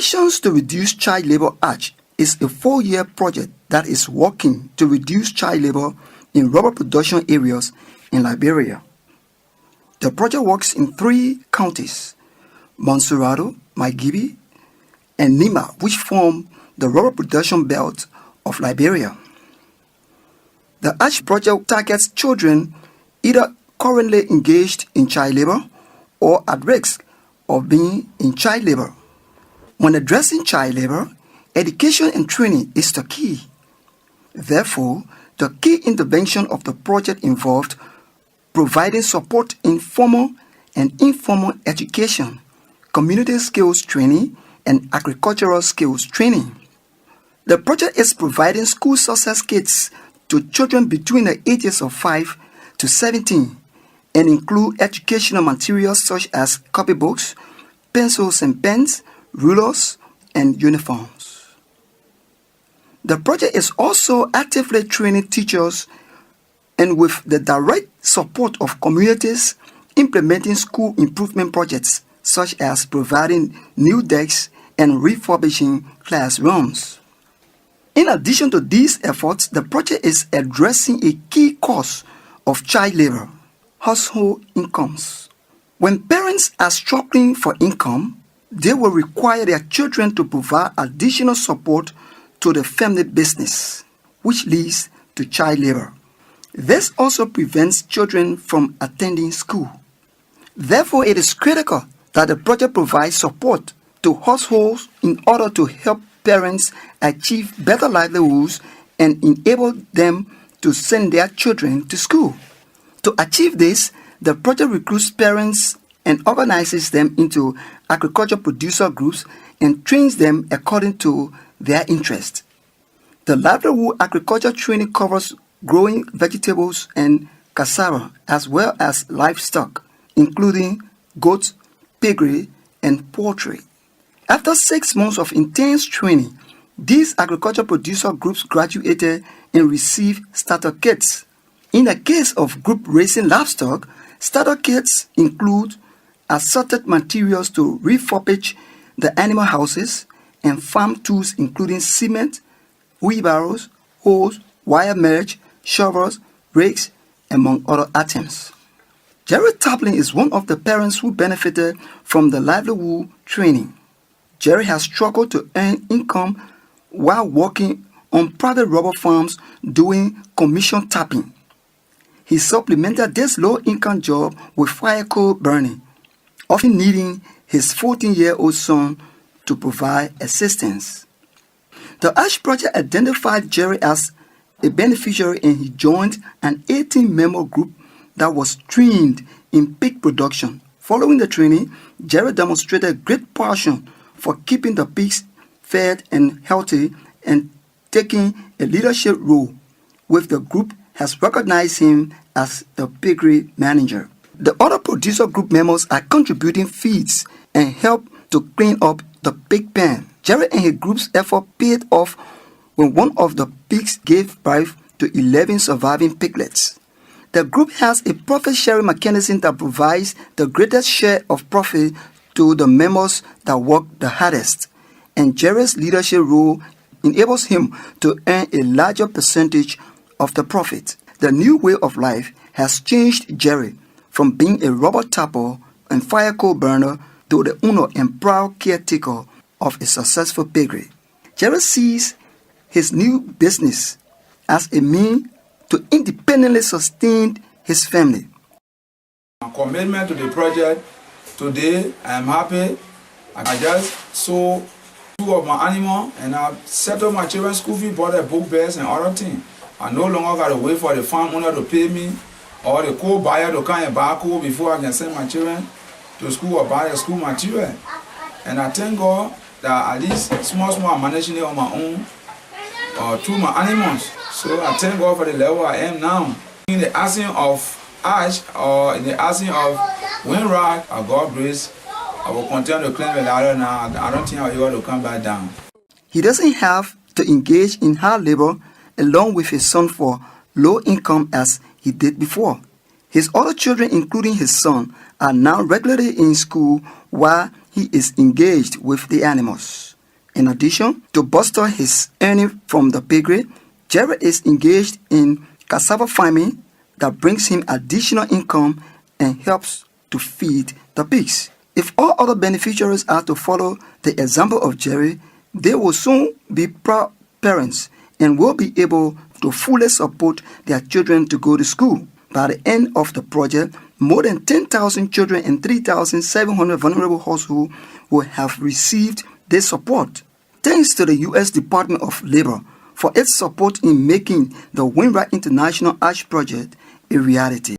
Actions to Reduce Child Labor ARCH is a 4-year project that is working to reduce child labor in rubber production areas in Liberia. The project works in 3 counties, Monserrado, Piggery, and Nima, which form the rubber production belt of Liberia. The ARCH project targets children either currently engaged in child labor or at risk of being in child labor. When addressing child labor, education and training is the key. Therefore, the key intervention of the project involved providing support in formal and informal education, community skills training, and agricultural skills training. The project is providing school success kits to children between the ages of 5 to 17 and include educational materials such as copybooks, pencils and pens, rulers, and uniforms. The project is also actively training teachers and with the direct support of communities implementing school improvement projects such as providing new desks and refurbishing classrooms. In addition to these efforts, the project is addressing a key cause of child labor, household incomes. When parents are struggling for income, they will require their children to provide additional support to the family business, which leads to child labor. This also prevents children from attending school. Therefore, it is critical that the project provides support to households in order to help parents achieve better livelihoods and enable them to send their children to school. To achieve this, the project recruits parents and organizes them into agriculture producer groups and trains them according to their interests. The livelihood agriculture training covers growing vegetables and cassava as well as livestock, including goats, piggery, and poultry. After 6 months of intense training, these agriculture producer groups graduated and received starter kits. In the case of group raising livestock, starter kits include assorted materials to refurbish the animal houses and farm tools including cement, wheelbarrows, hoes, wire mesh, shovels, rakes, among other items. Jerry Tarpilan is one of the parents who benefited from the livelihood training. Jerry has struggled to earn income while working on private rubber farms doing commission tapping. He supplemented this low-income job with fire coal burning, often needing his 14-year-old son to provide assistance. The ARCH project identified Jerry as a beneficiary and he joined an 18-member group that was trained in pig production. Following the training, Jerry demonstrated great passion for keeping the pigs fed and healthy and taking a leadership role, with the group has recognized him as the piggery manager. The other producer group members are contributing feeds and help to clean up the pig pen. Jerry and his group's effort paid off when one of the pigs gave birth to 11 surviving piglets. The group has a profit-sharing mechanism that provides the greatest share of profit to the members that work the hardest, and Jerry's leadership role enables him to earn a larger percentage of the profit. The new way of life has changed Jerry from being a rubber tapper and fire coal burner to the owner and proud caretaker of a successful piggery. Jerry sees his new business as a means to independently sustain his family. My commitment to the project today, I am happy. I just sold 2 of my animals and I settled my children's school fee, bought their book bags and other things. I no longer got to wait for the farm owner to pay me or the coal buyer to come and buy coal before I can send my children to school or buy their school material. And I thank God that at least small I'm managing it on my own through my animals. So I thank God for the level I am now. In the asking of ARCH or in the asking of Winrock, by God's grace, I will continue to climb the ladder now. I don't think I'll be able to come back down. He doesn't have to engage in hard labor along with his son for low income as he did before. His other children, including his son, are now regularly in school while he is engaged with the animals. In addition to bolster his earnings from the piggery, Jerry is engaged in cassava farming that brings him additional income and helps to feed the pigs. If all other beneficiaries are to follow the example of Jerry, they will soon be proud parents and will be able to fully support their children to go to school. By the end of the project, more than 10,000 children and 3,700 vulnerable households will have received this support. Thanks to the U.S. Department of Labor for its support in making the Winrock International ARCH project a reality.